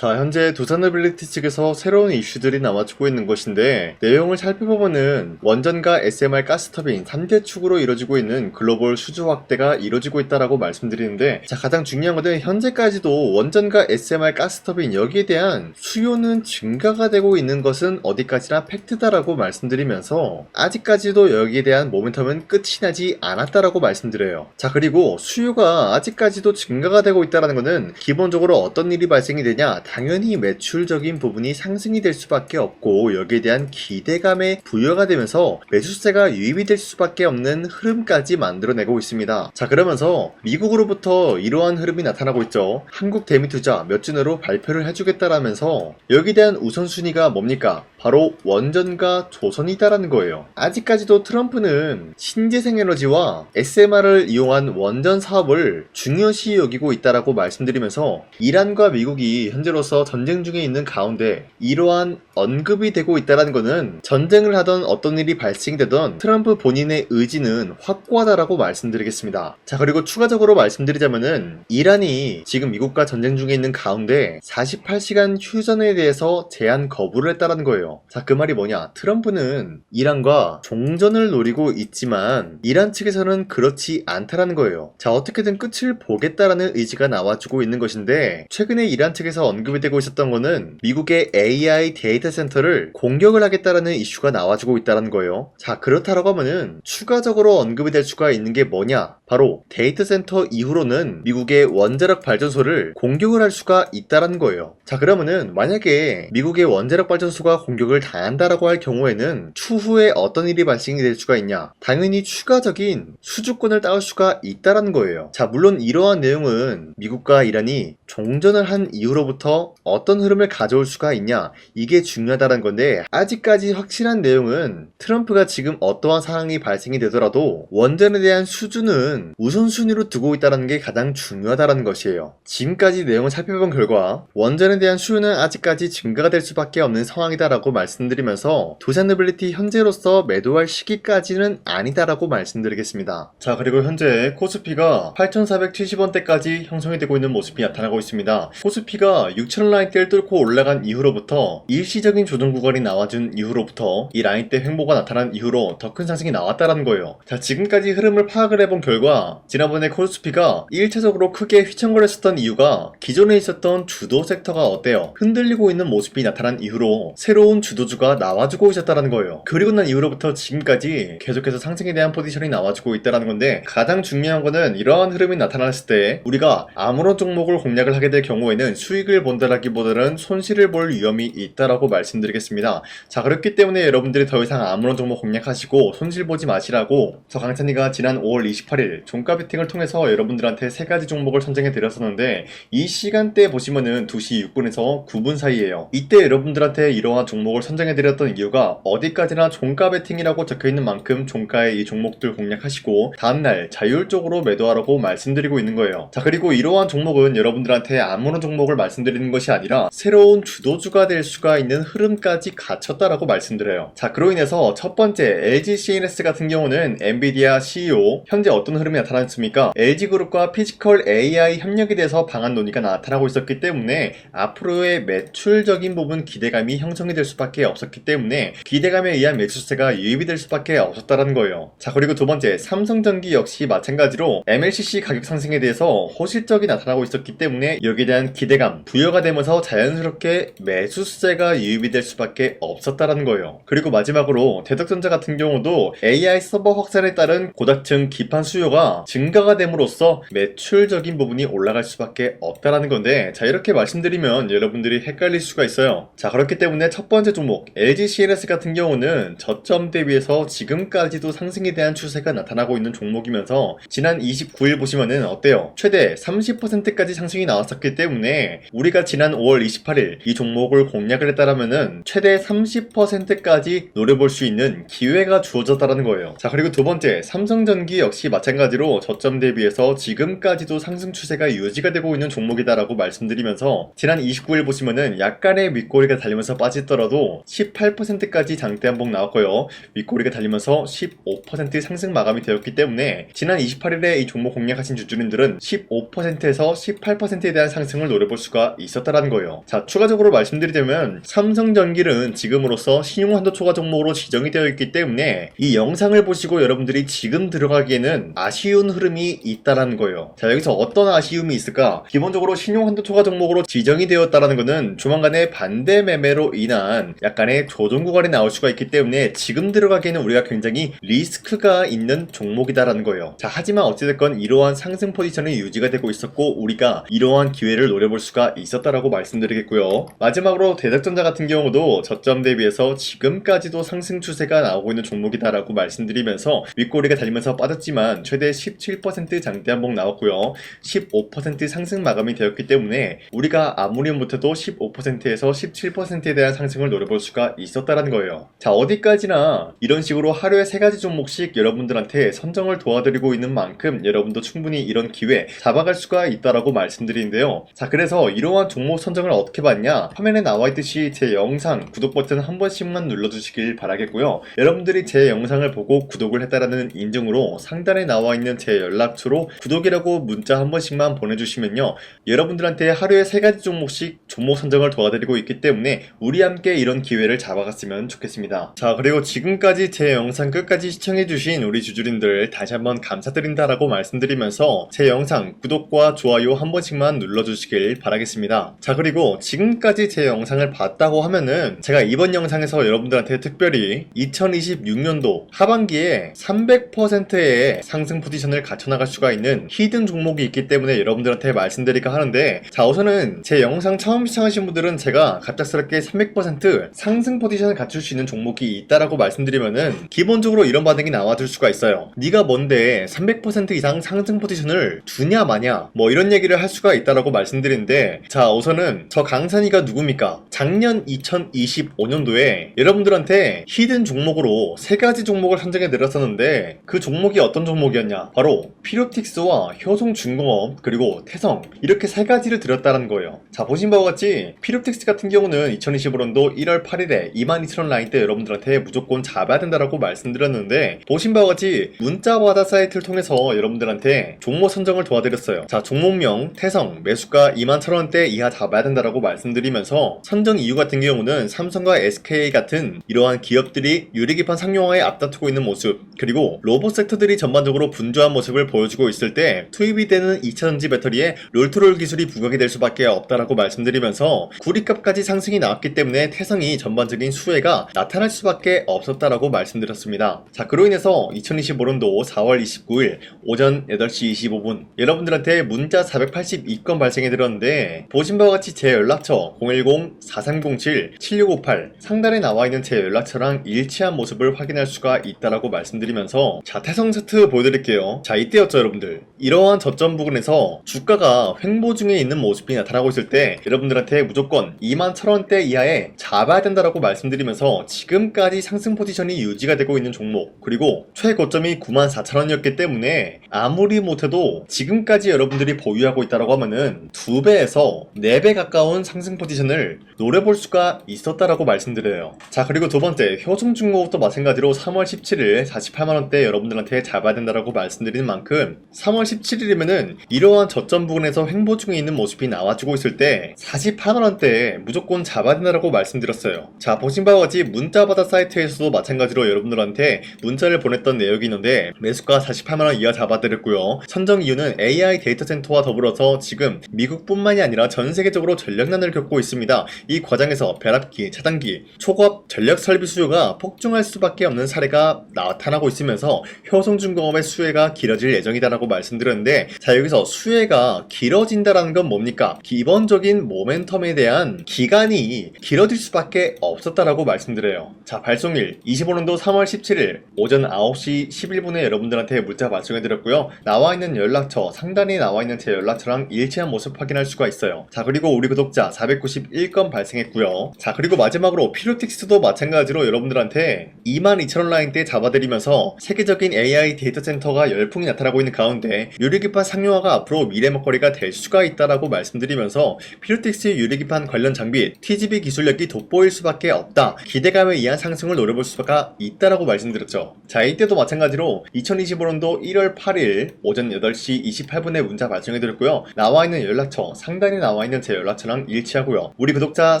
자, 현재 두산노빌리티 측에서 새로운 이슈들이 나와주고 있는 것인데, 내용을 살펴보면은 원전과 SMR 가스터빈 3대 축으로 이루어지고 있는 글로벌 수주 확대가 이루어지고 있다라고 말씀드리는데, 자, 가장 중요한 것은 현재까지도 원전과 SMR 가스터빈 여기에 대한 수요는 증가가 되고 있는 것은 어디까지나 팩트다라고 말씀드리면서, 아직까지도 여기에 대한 모멘텀은 끝이 나지 않았다라고 말씀드려요. 자, 그리고 수요가 아직까지도 증가가 되고 있다는 것은 기본적으로 어떤 일이 발생이 되냐, 당연히 매출적인 부분이 상승이 될 수밖에 없고, 여기에 대한 기대감에 부여가 되면서 매수세가 유입이 될 수밖에 없는 흐름까지 만들어내고 있습니다. 자, 그러면서 미국으로부터 이러한 흐름이 나타나고 있죠. 한국 대미투자 몇 주 내로 발표를 해주겠다라면서 여기에 대한 우선순위가 뭡니까? 바로 원전과 조선이다라는 거예요. 아직까지도 트럼프는 신재생에너지와 SMR을 이용한 원전 사업을 중요시 여기고 있다라고 말씀드리면서, 이란과 미국이 현재로서 전쟁 중에 있는 가운데 이러한 언급이 되고 있다는 것은 전쟁을 하던 어떤 일이 발생되던 트럼프 본인의 의지는 확고하다라고 말씀드리겠습니다. 자, 그리고 추가적으로 말씀드리자면은 이란이 지금 미국과 전쟁 중에 있는 가운데 48시간 휴전에 대해서 제한 거부를 했다는 거예요. 자, 그 말이 뭐냐? 트럼프는 이란과 종전을 노리고 있지만 이란 측에서는 그렇지 않다라는 거예요. 자, 어떻게든 끝을 보겠다라는 의지가 나와주고 있는 것인데, 최근에 이란 측에서 언급이 되고 있었던 거는 미국의 AI 데이터 센터를 공격을 하겠다라는 이슈가 나와주고 있다는 거예요. 자, 그렇다라고 하면은 추가적으로 언급이 될 수가 있는 게 뭐냐? 바로 데이터 센터 이후로는 미국의 원자력 발전소를 공격을 할 수가 있다는 거예요. 자, 그러면은 만약에 미국의 원자력 발전소가 공격을 당한다라고 할 경우에는 추후에 어떤 일이 발생이 될 수가 있냐? 당연히 추가적인 수주권을 따올 수가 있다는 거예요. 자, 물론 이러한 내용은 미국과 이란이 종전을 한 이후로부터 어떤 흐름을 가져올 수가 있냐, 이게 중요하다는 건데, 아직까지 확실한 내용은 트럼프가 지금 어떠한 상황이 발생이 되더라도 원전에 대한 수주는 우선순위로 두고 있다는 게 가장 중요하다는 것이에요. 지금까지 내용을 살펴본 결과 원전에 대한 수요는 아직까지 증가가 될 수밖에 없는 상황이다라고 말씀드리면서, 두산노빌리티 현재로서 매도할 시기까지는 아니다라고 말씀드리겠습니다. 자, 그리고 현재 코스피가 8,470원대까지 형성이 되고 있는 모습이 나타나고 있습니다. 코스피가 6,000원 라인대를 뚫고 올라간 이후로부터, 일시적인 조정 구간이 나와준 이후로부터, 이 라인대 횡보가 나타난 이후로 더 큰 상승이 나왔다는 거예요. 자, 지금까지 흐름을 파악을 해본 결과, 지난번에 코스피가 1차적으로 크게 휘청거렸었던 이유가 기존에 있었던 주도 섹터가 어때요? 흔들리고 있는 모습이 나타난 이후로 새로운 주도주가 나와주고 있었다는 거예요. 그리고 난 이후로부터 지금까지 계속해서 상승에 대한 포지션이 나와주고 있다는 건데, 가장 중요한 거는 이러한 흐름이 나타났을 때 우리가 아무런 종목을 공략을 하게 될 경우에는 수익을 본다라기보다는 손실을 볼 위험이 있다라고 말씀드리겠습니다. 자, 그렇기 때문에 여러분들이 더 이상 아무런 종목 공략하시고 손실 보지 마시라고 저 강찬이가 지난 5월 28일 종가 베팅을 통해서 여러분들한테 3가지 종목을 선정해 드렸었는데, 이 시간대 보시면은 2시 6분에서 9분 사이에요. 이때 여러분들한테 이러한 종목을 선정해 드렸던 이유가, 어디까지나 종가 베팅이라고 적혀있는 만큼 종가에 이 종목들 공략하시고 다음날 자율적으로 매도하라고 말씀드리고 있는 거예요. 자, 그리고 이러한 종목은 여러분들한테 아무런 종목을 말씀드리는 것이 아니라 새로운 주도주가 될 수가 있는 흐름까지 갖췄다라고 말씀드려요. 자, 그로 인해서 첫 번째 LG CNS 같은 경우는 엔비디아 CEO 현재 어떤 흐름이 나타났습니까? LG그룹과 피지컬 AI 협력에 대해서 방한 논의가 나타나고 있었기 때문에 앞으로의 매출적인 부분 기대감이 형성이 될 수밖에 없었기 때문에 기대감에 의한 매수세가 유입이 될 수밖에 없었다는 거예요. 자, 그리고 두 번째 삼성전기 역시 마찬가지로 MLCC 가격 상승에 대해서 호실적이 나타나고 있었기 때문에 여기에 대한 기대감 부여가 되면서 자연스럽게 매수세가 유입이 될 수밖에 없었다는 거예요. 그리고 마지막으로 대덕전자 같은 경우도 AI 서버 확산에 따른 고닥층 기판 수요가 증가가 됨으로써 매출적인 부분이 올라갈 수밖에 없다라는 건데, 자, 이렇게 말씀드리면 여러분들이 헷갈릴 수가 있어요. 자, 그렇기 때문에 첫 번째 종목 LG CNS 같은 경우는 저점 대비해서 지금까지도 상승에 대한 추세가 나타나고 있는 종목이면서, 지난 29일 보시면은 어때요? 최대 30%까지 상승이 나왔었기 때문에 우리가 지난 5월 28일 이 종목을 공략을 했다라면은 최대 30%까지 노려볼 수 있는 기회가 주어졌다는 거예요. 자, 그리고 두 번째 삼성전기 역시 마찬가지로 저점 대비해서 지금까지도 상승 추세가 유지가 되고 있는 종목이다라고 말씀드리면서, 지난 29일 보시면은 약간의 윗꼬리가 달리면서 빠지더라도 18%까지 장대 한봉 나왔고요. 윗꼬리가 달리면서 15% 상승 마감이 되었기 때문에 지난 28일에 이 종목 공략하신 주주님들은 15%에서 18% 70%에 대한 상승을 노려볼 수가 있었다는 거예요. 자, 추가적으로 말씀드리자면 삼성전기는 지금으로서 신용한도 초과 종목으로 지정이 되어 있기 때문에 이 영상을 보시고 여러분들이 지금 들어가기에는 아쉬운 흐름이 있다라는 거예요. 자, 여기서 어떤 아쉬움이 있을까? 기본적으로 신용한도 초과 종목으로 지정이 되었다라는 것은 조만간에 반대 매매로 인한 약간의 조정 구간이 나올 수가 있기 때문에 지금 들어가기에는 우리가 굉장히 리스크가 있는 종목이다라는 거예요. 자, 하지만 어찌됐건 이러한 상승 포지션이 유지가 되고 있었고 우리가 이러한 기회를 노려볼 수가 있었다라고 말씀드리겠고요. 마지막으로 대작전자 같은 경우도 저점 대비해서 지금까지도 상승 추세가 나오고 있는 종목이다라고 말씀드리면서 윗꼬리가 달리면서 빠졌지만 최대 17% 장대 한봉 나왔고요. 15% 상승 마감이 되었기 때문에 우리가 아무리 못해도 15%에서 17%에 대한 상승을 노려볼 수가 있었다라는 거예요. 자, 어디까지나 이런 식으로 하루에 3가지 종목씩 여러분들한테 선정을 도와드리고 있는 만큼 여러분도 충분히 이런 기회 잡아갈 수가 있다라고 말씀드리는데요. 자, 그래서 이러한 종목 선정을 어떻게 받냐? 화면에 나와있듯이 제 영상 구독 버튼 한 번씩만 눌러주시길 바라겠고요. 여러분들이 제 영상을 보고 구독을 했다라는 인증으로 상단에 나와있는 제 연락처로 구독이라고 문자 한 번씩만 보내주시면요, 여러분들한테 하루에 3가지 종목씩 종목 선정을 도와드리고 있기 때문에 우리 함께 이런 기회를 잡아갔으면 좋겠습니다. 자, 그리고 지금까지 제 영상 끝까지 시청해주신 우리 주주님들 다시 한번 감사드린다라고 말씀드리면서 제 영상 구독과 좋아요 한 번씩만 눌러주시길 바라겠습니다. 자, 그리고 지금까지 제 영상을 봤다고 하면은 제가 이번 영상에서 여러분들한테 특별히 2026년도 하반기에 300%의 상승 포지션을 갖춰나갈 수가 있는 히든 종목이 있기 때문에 여러분들한테 말씀드릴까 하는데, 자, 우선은 제 영상 처음 시청하신 분들은 제가 갑작스럽게 300% 상승 포지션을 갖출 수 있는 종목이 있다라고 말씀드리면은 기본적으로 이런 반응이 나와줄 수가 있어요. 네가 뭔데 300% 이상 상승 포지션을 두냐 마냐 뭐 이런 얘기를 할 수가 있다라고 말씀드리는데, 자, 우선은 저 강산이가 누굽니까? 작년 2025년도에 여러분들한테 히든 종목으로 3가지 종목을 선정해 내렸었는데 그 종목이 어떤 종목이었냐? 바로 피로틱스와 효성중공업 그리고 태성, 이렇게 3가지를 드렸다는 거예요. 자, 보신 바와 같이 피로틱스 같은 경우는 2025년도 1월 8일에 22,000원 라인 때 여러분들한테 무조건 잡아야 된다라고 말씀드렸는데, 보신 바와 같이 문자바다 사이트를 통해서 여러분들한테 종목 선정을 도와드렸어요. 자, 종목명 태성 매수가 21,000원대 이하 잡아야 된다라고 말씀드리면서 선정 이유 같은 경우는 삼성과 SK 같은 이러한 기업들이 유리기판 상용화에 앞다투고 있는 모습, 그리고 로봇 섹터들이 전반적으로 분주한 모습을 보여주고 있을 때 투입이 되는 2차전지 배터리에 롤투롤 기술이 부각이 될 수밖에 없다라고 말씀드리면서 구리값까지 상승이 나왔기 때문에 태성이 전반적인 수혜가 나타날 수밖에 없었다라고 말씀드렸습니다. 자, 그로 인해서 2025년도 4월 29일 오전 8시 25분 여러분들한테 문자 482건 발생해 드렸는데, 보신 바와 같이 제 연락처 010-4307-7658 상단에 나와있는 제 연락처랑 일치한 모습을 확인할 수가 있다라고 말씀드리면서, 자, 태성 세트 보여드릴게요. 자, 이때였죠 여러분들. 이러한 저점 부근에서 주가가 횡보 중에 있는 모습이 나타나고 있을 때 여러분들한테 무조건 21,000원대 이하에 잡아야 된다라고 말씀드리면서 지금까지 상승 포지션이 유지가 되고 있는 종목, 그리고 최고점이 94,000원이었기 때문에 아무리 못해도 지금까지 여러분들이 보유하고 있다라고 하면은 2배에서 4배 가까운 상승 포지션을 노려볼 수가 있었다라고 말씀드려요. 자, 그리고 두 번째 효성중공업도 마찬가지로 3월 17일 48만원대 여러분들한테 잡아야 된다라고 말씀드리는 만큼 3월 17일이면은 이러한 저점 부근에서 횡보 중에 있는 모습이 나와주고 있을 때 48만원대에 무조건 잡아야 된다라고 말씀드렸어요. 자, 보신 바와 같이 문자바다 사이트에서도 마찬가지로 여러분들한테 문자를 보냈던 내역이 있는데 매수가 48만원 이하 잡아드렸고요. 선정 이유는 AI 데이터 센터와 더불어서 지금 미국뿐만이 아니라 전 세계적으로 전력난을 겪고 있습니다. 이 과정에서 벼락기, 차단기, 초고압 전력 설비 수요가 폭증할 수밖에 없는 사례가 나타나고 있으면서 효성중공업의 수혜가 길어질 예정이다라고 말씀드렸는데, 자, 여기서 수혜가 길어진다라는 건 뭡니까? 기본적인 모멘텀에 대한 기간이 길어질 수밖에 없었다라고 말씀드려요. 자, 발송일 25년도 3월 17일 오전 9시 11분에 여러분들한테 문자 발송해드렸고요. 나와있는 연락처 상단에 나와있는 제 연락처랑 일치한 모습 확인할 수가 있어요. 자, 그리고 우리 구독자 491건 발생했고요. 자, 그리고 마지막으로 피로틱스도 마찬가지로 여러분들한테 22,000원 라인 때 잡아드리면서 세계적인 AI 데이터 센터가 열풍이 나타나고 있는 가운데 유리기판 상용화가 앞으로 미래 먹거리가 될 수가 있다라고 말씀드리면서 피로틱스 유리기판 관련 장비 TGV 기술력이 돋보일 수밖에 없다, 기대감에 의한 상승을 노려볼 수가 있다라고 말씀드렸죠. 자, 이때도 마찬가지로 2025년도 1월 8일 오전 8시 28분에 문자 발송해드렸고요. 나와 나와 있는 연락처, 상단에 나와 있는 제 연락처랑 일치하고요. 우리 구독자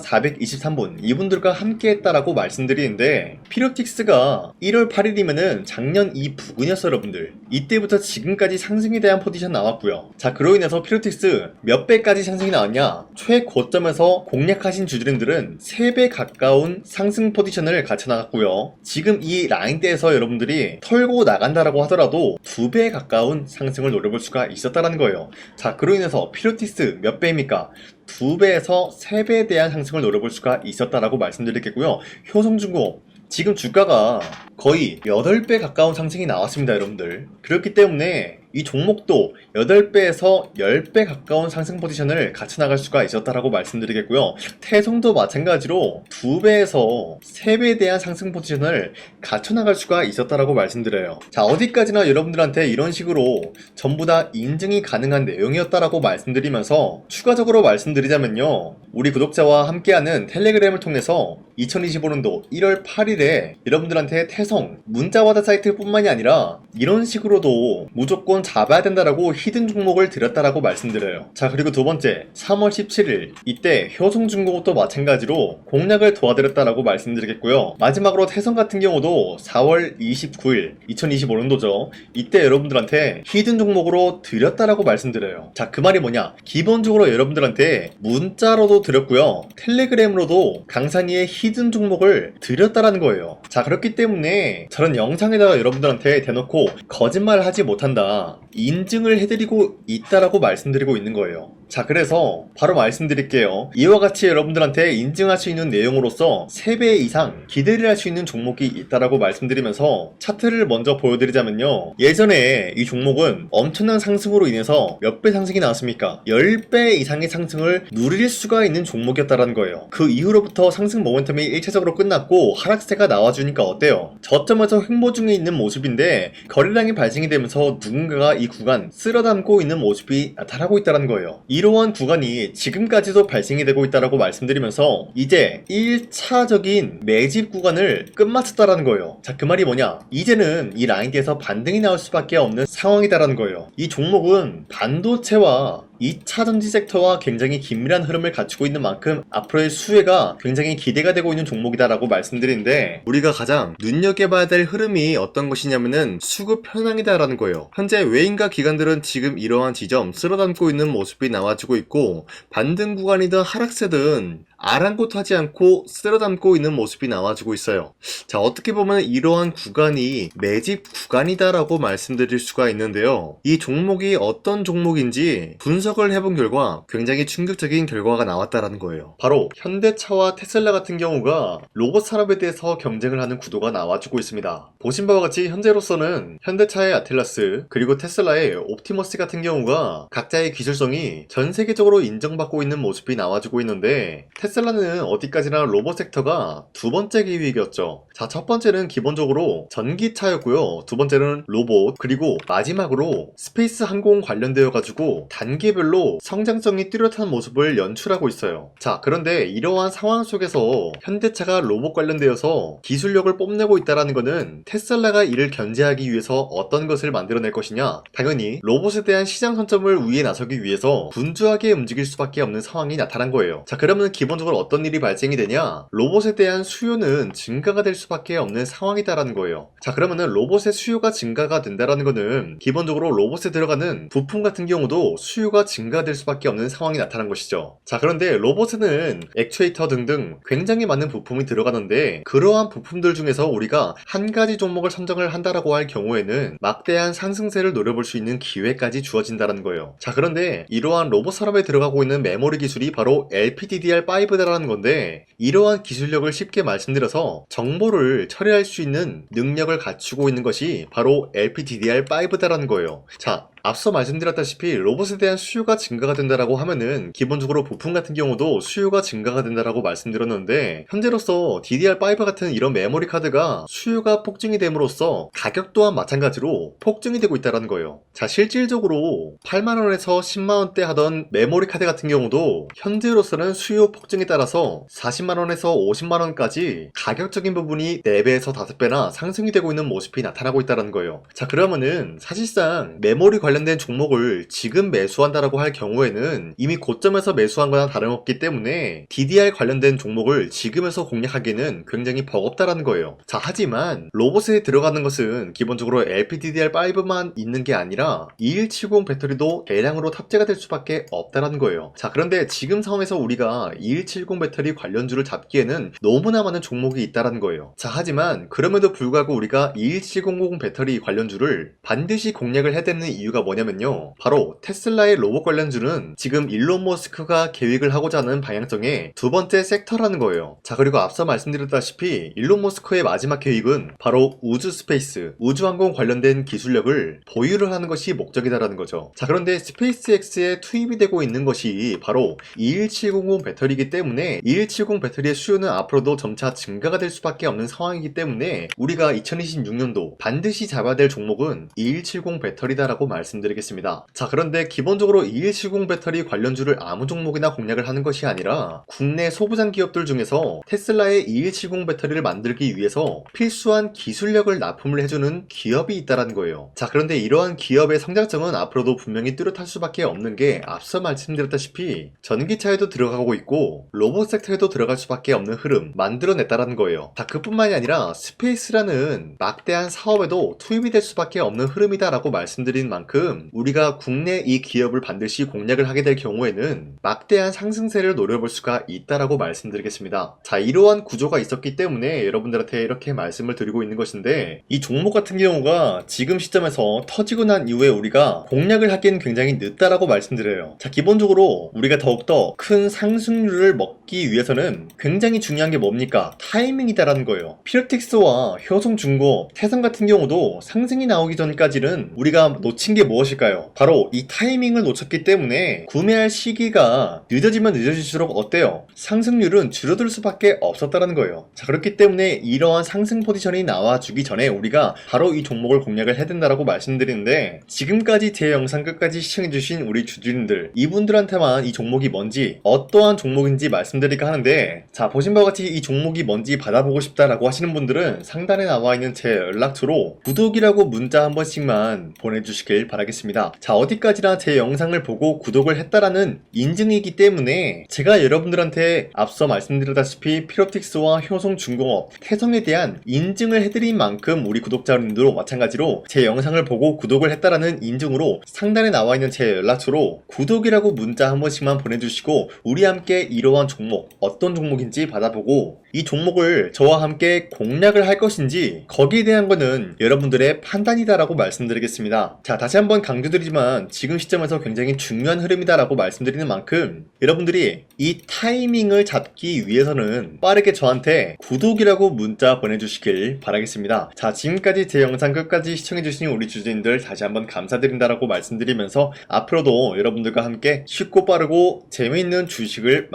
423분, 이분들과 함께 했다라고 말씀드리는데, 피로틱스가 1월 8일이면은 작년 이 부근이었어요, 여러분들. 이때부터 지금까지 상승에 대한 포지션 나왔고요. 자, 그로 인해서 피로틱스 몇 배까지 상승이 나왔냐? 최고점에서 공략하신 주주님들은 3배 가까운 상승 포지션을 갖춰 나갔고요. 지금 이 라인대에서 여러분들이 털고 나간다라고 하더라도 2배 가까운 상승을 노려볼 수가 있었다라는 거예요. 자, 그로 인해서 피로틱스 몇 배입니까? 2배에서 3배에 대한 상승을 노려볼 수가 있었다라고 말씀드리겠고요. 효성중공업 지금 주가가 거의 8배 가까운 상승이 나왔습니다, 여러분들. 그렇기 때문에 이 종목도 8배에서 10배 가까운 상승 포지션을 갖춰 나갈 수가 있었다라고 말씀드리겠고요. 태성도 마찬가지로 2배에서 3배에 대한 상승 포지션을 갖춰 나갈 수가 있었다라고 말씀드려요. 자, 어디까지나 여러분들한테 이런 식으로 전부 다 인증이 가능한 내용이었다라고 말씀드리면서 추가적으로 말씀드리자면요. 우리 구독자와 함께하는 텔레그램을 통해서 2025년도 1월 8일에 여러분들한테 태성 문자와다 사이트 뿐만이 아니라 이런 식으로도 무조건 잡아야 된다라고 히든 종목을 드렸다라고 말씀드려요. 자, 그리고 두 번째 3월 17일 이때 효성중공업도 마찬가지로 공략을 도와드렸다라고 말씀드리겠고요. 마지막으로 태성 같은 경우도 4월 29일 2025년도죠. 이때 여러분들한테 히든 종목으로 드렸다라고 말씀드려요. 자, 그 말이 뭐냐? 기본적으로 여러분들한테 문자로도 드렸고요. 텔레그램으로도 강산이의 히든 종목을 드렸다라는 거예요. 자, 그렇기 때문에 저런 영상에다가 여러분들한테 대놓고 거짓말을 하지 못한다, 인증을 해드리고 있다라고 말씀드리고 있는 거예요. 자, 그래서 바로 말씀드릴게요. 이와 같이 여러분들한테 인증할 수 있는 내용으로서 3배 이상 기대를 할 수 있는 종목이 있다라고 말씀드리면서 차트를 먼저 보여드리자면요. 예전에 이 종목은 엄청난 상승으로 인해서 몇 배 상승이 나왔습니까? 10배 이상의 상승을 누릴 수가 있는 종목이었다라는 거예요. 그 이후로부터 상승 모멘텀이 1차적으로 끝났고 하락세가 나와주니까 어때요? 저점에서 횡보 중에 있는 모습인데 거래량이 발생이 되면서 누군가가 이 구간 쓸어담고 있는 모습이 나타나고 있다는 거예요. 이러한 구간이 지금까지도 발생이 되고 있다라고 말씀드리면서 이제 1차적인 매집 구간을 끝마쳤다라는 거예요. 자, 그 말이 뭐냐? 이제는 이 라인대에서 반등이 나올 수밖에 없는 상황이다라는 거예요. 이 종목은 반도체와 2차 전지 섹터와 굉장히 긴밀한 흐름을 갖추고 있는 만큼 앞으로의 수혜가 굉장히 기대가 되고 있는 종목이다라고 말씀드리는데, 우리가 가장 눈여겨봐야 될 흐름이 어떤 것이냐면은 수급 현황이다라는 거예요. 현재 외인과 기관들은 지금 이러한 지점 쓸어담고 있는 모습이 나와주고 있고, 반등 구간이든 하락세든 아랑곳하지 않고 쓸어담고 있는 모습이 나와주고 있어요. 자, 어떻게 보면 이러한 구간이 매집 구간이다라고 말씀드릴 수가 있는데요. 이 종목이 어떤 종목인지 분석을 해본 결과 굉장히 충격적인 결과가 나왔다라는 거예요. 바로 현대차와 테슬라 같은 경우가 로봇 산업에 대해서 경쟁을 하는 구도가 나와주고 있습니다. 보신 바와 같이 현재로서는 현대차의 아틀라스 그리고 테슬라의 옵티머스 같은 경우가 각자의 기술성이 전 세계적으로 인정받고 있는 모습이 나와주고 있는데, 테슬라는 어디까지나 로봇 섹터가 두 번째 기획이었죠. 자, 첫 번째는 기본적으로 전기차였고요. 두 번째는 로봇, 그리고 마지막으로 스페이스 항공 관련되어 가지고 단계별로 성장성이 뚜렷한 모습을 연출하고 있어요. 자, 그런데 이러한 상황 속에서 현대차가 로봇 관련되어서 기술력을 뽐내고 있다는 것은 테슬라가 이를 견제하기 위해서 어떤 것을 만들어낼 것이냐? 당연히 로봇에 대한 시장 선점을 위해 나서기 위해서 분주하게 움직일 수밖에 없는 상황이 나타난 거예요. 자, 그러면 기본적으로 어떤 일이 발생이 되냐? 로봇에 대한 수요는 증가가 될 수밖에 없는 상황이다라는 거예요. 자, 그러면은 로봇의 수요가 증가가 된다라는 거는 기본적으로 로봇에 들어가는 부품 같은 경우도 수요가 증가될 수밖에 없는 상황이 나타난 것이죠. 자, 그런데 로봇에는 액추에이터 등등 굉장히 많은 부품이 들어가는데, 그러한 부품들 중에서 우리가 한 가지 종목을 선정을 한다라고 할 경우에는 막대한 상승세를 노려볼 수 있는 기회까지 주어진다는 거예요. 자, 그런데 이러한 로봇 산업에 들어가고 있는 메모리 기술이 바로 LPDDR5다라는 건데, 이러한 기술력을 쉽게 말씀드려서 정보를 처리할 수 있는 능력을 갖추고 있는 것이 바로 LPDDR5다라는 거예요. 자, 앞서 말씀드렸다시피 로봇에 대한 수요가 증가가 된다라고 하면은 기본적으로 부품 같은 경우도 수요가 증가가 된다라고 말씀드렸는데, 현재로서 DDR5 같은 이런 메모리 카드가 수요가 폭증이 됨으로써 가격 또한 마찬가지로 폭증이 되고 있다는 거예요. 자, 실질적으로 8만원에서 10만원대 하던 메모리 카드 같은 경우도 현재로서는 수요 폭증에 따라서 40만원에서 50만원까지 가격적인 부분이 4배에서 5배나 상승이 되고 있는 모습이 나타나고 있다는 거예요. 자, 그러면은 사실상 메모리 관련된 종목을 지금 매수한다라고 할 경우에는 이미 고점에서 매수한 거나 다름없기 때문에 DDR 관련된 종목을 지금에서 공략하기는 굉장히 버겁다라는 거예요. 자, 하지만 로봇에 들어가는 것은 기본적으로 LPDDR5만 있는 게 아니라 2170 배터리도 대량으로 탑재가 될 수밖에 없다라는 거예요. 자, 그런데 지금 상황에서 우리가 2170 배터리 관련주를 잡기에는 너무나 많은 종목이 있다라는 거예요. 자, 하지만 그럼에도 불구하고 우리가 21700 배터리 관련주를 반드시 공략을 해야 되는 이유가 뭐냐면요, 바로 테슬라의 로봇 관련주는 지금 일론 머스크가 계획을 하고자 하는 방향성의 두 번째 섹터라는 거예요. 자, 그리고 앞서 말씀드렸다시피 일론 머스크의 마지막 계획은 바로 우주 스페이스, 우주항공 관련된 기술력을 보유를 하는 것이 목적이다라는 거죠. 자, 그런데 스페이스X에 투입이 되고 있는 것이 바로 21700 배터리이기 때문에 2170 배터리의 수요는 앞으로도 점차 증가가 될 수밖에 없는 상황이기 때문에 우리가 2026년도 반드시 잡아야 될 종목은 2170 배터리다라고 말씀드리겠습니다. 자, 그런데 기본적으로 2170 배터리 관련주를 아무 종목이나 공략을 하는 것이 아니라 국내 소부장 기업들 중에서 테슬라의 2170 배터리를 만들기 위해서 필수한 기술력을 납품을 해주는 기업이 있다는 거예요. 자, 그런데 이러한 기업의 성장성은 앞으로도 분명히 뚜렷할 수밖에 없는 게 앞서 말씀드렸다시피 전기차에도 들어가고 있고 로봇 섹터에도 들어갈 수밖에 없는 흐름 만들어냈다라는 거예요. 자, 그뿐만이 아니라 스페이스라는 막대한 사업에도 투입이 될 수밖에 없는 흐름이다라고 말씀드린 만큼 우리가 국내 이 기업을 반드시 공략을 하게 될 경우에는 막대한 상승세를 노려볼 수가 있다라고 말씀드리겠습니다. 자, 이러한 구조가 있었기 때문에 여러분들한테 이렇게 말씀을 드리고 있는 것인데, 이 종목 같은 경우가 지금 시점에서 터지고 난 이후에 우리가 공략을 하기엔 굉장히 늦다라고 말씀드려요. 자, 기본적으로 우리가 더욱더 큰 상승률을 먹기 위해서는 굉장히 중요한 게 뭡니까? 타이밍이다라는 거예요. 피로틱스와 효성중공업, 태성 같은 경우도 상승이 나오기 전까지는 우리가 놓친 게 무엇일까요? 바로 이 타이밍을 놓쳤기 때문에 구매할 시기가 늦어지면 늦어질수록 어때요? 상승률은 줄어들 수밖에 없었다는 거예요. 자, 그렇기 때문에 이러한 상승 포지션이 나와주기 전에 우리가 바로 이 종목을 공략을 해야 된다라고 말씀드리는데, 지금까지 제 영상 끝까지 시청해주신 우리 주주님들, 이분들한테만 이 종목이 뭔지, 어떠한 종목인지 말씀드릴까 하는데, 자, 보신 바와 같이 이 종목이 뭔지 받아보고 싶다라고 하시는 분들은 상단에 나와있는 제 연락처로 구독이라고 문자 한 번씩만 보내주시길 바라겠습니다. 자, 어디까지나 제 영상을 보고 구독을 했다라는 인증이기 때문에 제가 여러분들한테 앞서 말씀드렸다시피 피로틱스와 효성중공업, 태성에 대한 인증을 해드린 만큼 우리 구독자님들도 마찬가지로 제 영상을 보고 구독을 했다라는 인증으로 상단에 나와있는 제 연락처로 구독이라고 문자 한 번씩만 보내주시고 우리 함께 이러한 종목, 어떤 종목인지 받아보고 이 종목을 저와 함께 공략을 할 것인지 거기에 대한 거는 여러분들의 판단이다라고 말씀드리겠습니다. 자, 다시 한번 강조드리지만 지금 시점에서 굉장히 중요한 흐름이다라고 말씀드리는 만큼 여러분들이 이 타이밍을 잡기 위해서는 빠르게 저한테 구독이라고 문자 보내주시길 바라겠습니다. 자, 지금까지 제 영상 끝까지 시청해주신 우리 주주님들 다시 한번 감사드린다라고 말씀드리면서 앞으로도 여러분들과 함께 쉽고 빠르고 재미있는 주식을